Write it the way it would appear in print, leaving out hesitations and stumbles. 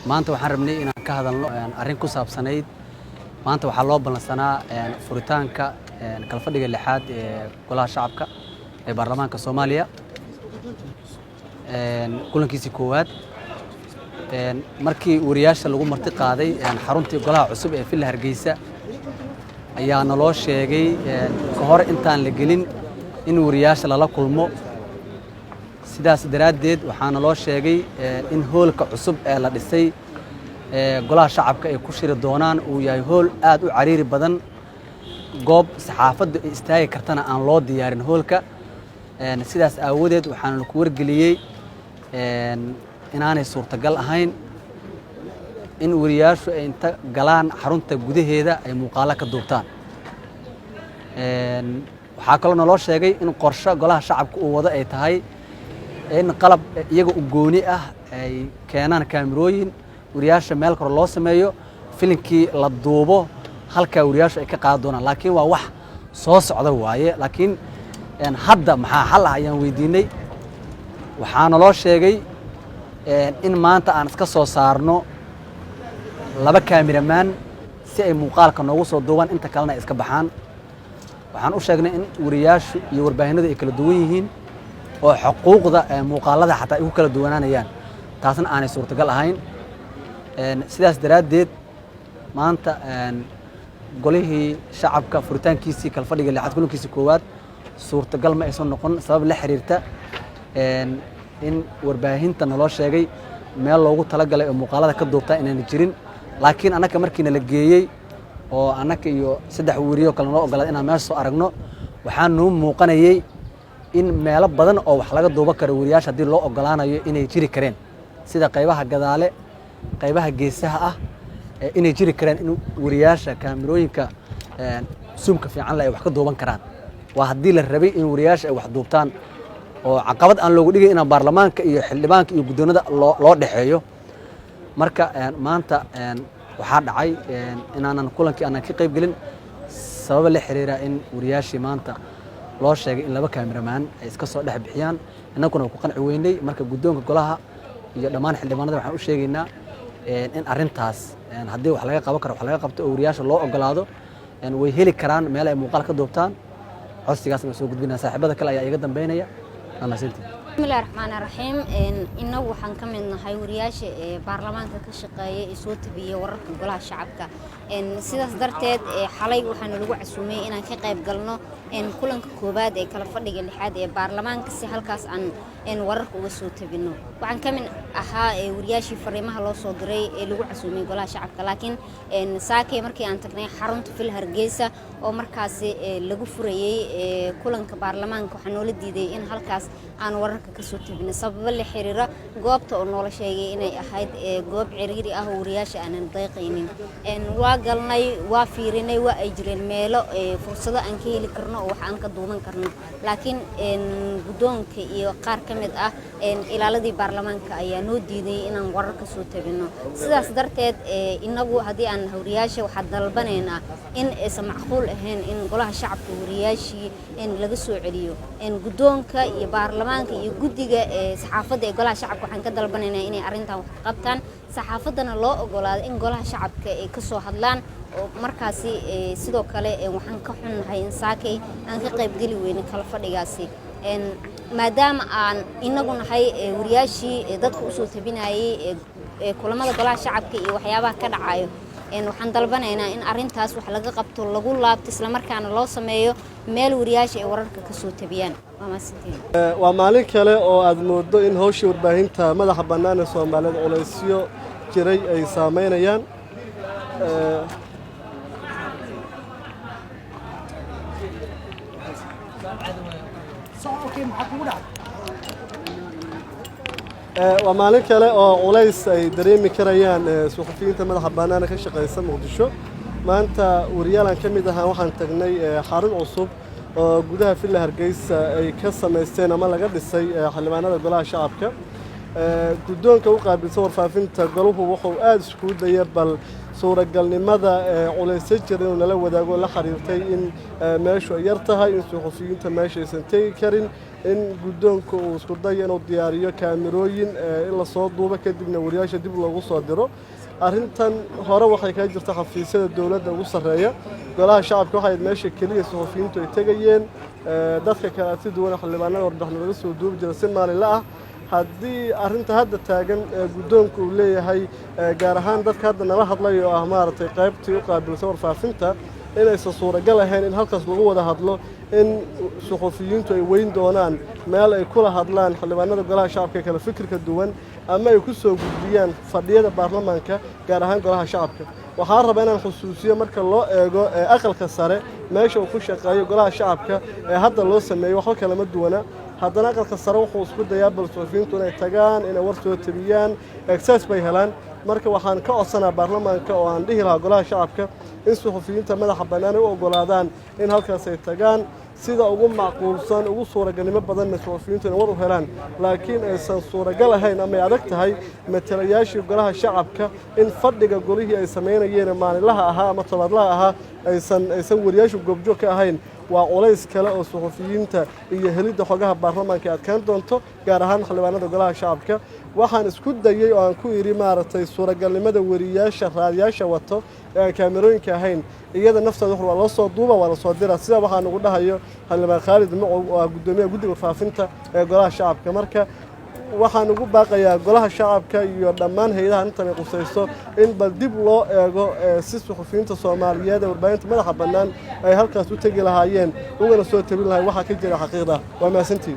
maanta waxaan rabnay inaan ka hadalno arrin ku saabsanayd maanta waxaa loo ballansanaa furitaanka kala fadhiga lixaad ee golaha shacabka ee baarlamaanka Soomaaliya kulankiisii koowaad markii wariyaasha lagu marti qaaday xaruntii golaha cusub ee Villa Hargeysa ayaa naloo sheegay ka hor intaan la gelin in wariyaasha lala kulmo sidaas daraadeed waxaana loo sheegay in hoolka cusub ee la dhisay golaha shacabka ay ku shiri doonaan uu yahay hool aad u cariiri badan goob saxaafaddu ay istaagi kartana aan loo diyaarin hoolka sidaas aawadeed waxaana ku wargeliyay inaanay suurtagal ahayn in wariyaashu ay inta galaan xarunta gudaheeda ay muuqaalo ka duubtaan waxaa kaloo naloo sheegay in qorshe golaha shacabka uu wado ay tahay in qalab iyaga u gooni ah ay keenaan kaamirooyin wariyaasha meel kale loo sameeyo filimkii la duubo halka wariyaashu ay ka qaad doonaan laakiin waa wax soo socda waaye laakiin hadda maxaa xal ah ayaan weydiinay waxaana loo sheegay in maanta aan iska soo saarno laba kaamiramaan si ay muuqaalka noogu soo duubaan inta kalena ay iska baxaan waxaan u sheegnay in wariyaashu iyo warbaahinadu ay kala duwan yihiin oo xuquuqda muuqaalada xataa ay ku kala duwanaanayaan taasna aanay suurtagal ahayn sidaas daraadeed maanta golihii shacabka furitaankiisii kala fadhiga lixaad kulankiisii koowaad suurtagal ma aysan noqon sabab la xiriirta in warbaahinta naloo sheegay meel loogu talagalay oo muuqaalada ka duubtaa inaan jirin laakiin annaka markiina la geeyey oo annaka iyo saddex wariyo kale noo ogolaaday inaan meesha soo aragno waxaa noo muuqanayay in meelo badan oo wax laga duuba karo wariyaasha haddii loo ogolaanayo inay jiri kareen sida qaybaha gadaale qaybaha geesaha ah inay jiri kareen in wariyaasha kaamirooyinka suumka fiican leh ay wax ka duuban karaan waa haddii la rabay in wariyaasha ay wax duubtaan oo caqabad aan loogu dhigay inaan baarlamaanka iyo xildhibaanka iyo guddoonada loo dhaxeeyo marka maanta waxaa dhacay inaanan kulankii aanan ka qayb gelin sabab la xiriira in wariyaashii maanta loo sheegay in laba kaamiramaan ay iska soo dhex bixiyaan innaguna ku qanci weynay marka guddoonka golaha iyo dhammaan xildhibaanada waxaan u sheegaynaa in arrintaas haddii wax laga qaban karo wax laga qabto oo wariyaasha loo ogolaado way heli karaan meel ay muuqaal ka duubtaan codsigaasna soo gudbinaa saaxiibada kale ayaa iga dambeynaya بسم الله الرحمن الرحيم إنه وحن كمان نحي ورياش برلمان كشقاية صوت بيه ورق جلها شعبك إن سيدا صدرت حلي وحن الوقع سومي إن كقيب قلنا إن كلن كوباد كلا فرق اللي حد برلمان كسهل كاس عن إن ورق وصوت بينه وعن كمان أها ورياش فريمها الله صدري الوقع سومي جلها شعبك لكن إن ساكي مركي أن تقني حرمت في الهرجيسة أو مركز لجفري كلن كبرلمان كحنولد دي إن هالكاس عن ورق kasoo tabina sabab la xiriira goobta oo noola sheegay inay ahayd goob ciriiri ah oo wariyaasha aanan deeqaynin waa galnay waa fiirinay waa ay jireen meelo fursado aan ka heli karno oo wax aan ka duuban karno laakiin guddoonka iyo qaar ka mid ah ilaaladii baarlamaanka ayaa noo diiday inaan warar ka soo tabino sidaas darteed inagu haddii aan wariyaasha waxaa dalbanaynaa in aysan macquul ahayn in golaha shacabka wariyaashii laga soo celiyo guddoonka iyo baarlamaanka iyo guddiga saxaafadda ee golaha shacabka waxaan ka dalbanaynaa inay arrintan wax qabtaan saxaafaddana loo ogolaado in golaha shacabka ay ka soo hadlaan oo markaasi sidoo kale waxaan ka xunnahay in saakay aan ka qayb geli weyne kala fadhigaasi maadaama aan inagu nahay wariyaashii dadka u soo tabinayay kulamada golaha shacabka iyo waxyaabaha ka dhacayo waxaan dalbanaynaa in arrintaas wax laga qabto lagu laabto isla markaana loo sameeyo meel wariyaasha ay wararka ka soo tabiyaan waa maalin kale oo aad moodo in hawshii warbaahinta madaxa bannaan ee Soomaaliyeed culaysyo jiray ay saameynayaan waa maalin kale oo culays ay dareemi karayaan suxufiyiinta madaxa bannaan ka shaqeysa Muqdisho maanta wariyaalan ka mid ahaan waxaan tagnay xarun cusub oo gudaha Villa Hargeysa ay ka sameysteen ama laga dhisay xildhibaanada golaha shacabka guddoonka u qaabilsan warfaafinta goluhu wuxuu aad isku dayay bal suuragalnimada culaysyo jira inuu nala wadaago la xiriirtay in meeshu ay yar tahay in suxufiyiinta meesha aysan tegi karin in guddoonka uu isku dayo inuu diyaariyo kaamirooyin in la soo duubo kadibna wariyaasha dib loogu soo diro arrintan hore waxay kaga jirta xafiisyada dowladda ugu sarreeya golaha shacabka waxay meesha keliya suxufiyiintu ay tegayeen dadka kale si duwan xildhibaanada warbixin laga soo duubi jiray si maalinle ah haddii arrinta hadda taagan guddoonka uu leeyahay gaar ahaan dadka hadda nala hadlay oo ah maaragtay qaybtii u qaabilsan warfaafinta inaysan suuragal ahayn in halkaas lagu wada hadlo in suxufiyiintu ay weyn doonaan meel ay kula hadlaan xildhibaanada golaha shacabka ee kala fikirka duwan ama ay ku soo gudbiyaan fadhiyada baarlamaanka gaar ahaan golaha shacabka waxaan rabaa inaan xusuusiyo marka loo eego aqalka sare meesha uu ku shaqeeyo golaha shacabka ee hadda loo sameeyo waxba kalama duwana haddana aqalka sare wuxuu isku dayaa bal suxufiyiintu inay tagaan inay war soo tabiyaan access bay helaan marka waxaan ka codsanaa baarlamaanka oo aan dhihi lahaa golaha shacabka in suxufiyiinta madaxa bannaan ay u oggolaadaan in halkaas ay tagaan sida ugu macquulsan ugu suuragalnimo badanna suxufiyiintu inay war u helaan laakiin aysan suuragal ahayn ama ay adag tahay matalayaashii golaha shacabka in fadhiga golihii ay samaynayeen maalinlaha ahaa ama tobaadlaha ahaa aysan wariyaashu goobjoog ka ahayn waa culays kale oo suxufiyiinta iyo helidda xogaha baarlamaanka ay adkaan doonto gaar ahaan xildhibaanada golaha shacabka waxaan isku dayey oo aan ku idhi maaragtay suuragalnimada wariyaasha raadiyaasha wato ee aan kaamirooyinka ahayn iyada nafteeda waa loo soo duuba waa la soo diraa sida waxaan ugu dhahayo xildhibaan Khaalid Macow oo gudoomiyaha guddiga warfaafinta ee golaha shacabka marka waxaan ugu baaqayaa golaha shacabka iyo dhammaan hay'adaha intan ay qusayso in bal dib loo eego si suxufiyiinta Soomaaliyeed ee warbaahinta madaxa bannaan ay halkaas u tagi lahaayeen ugana soo tabin lahaayeen waxa ka jira xaqiiqda waa maasantii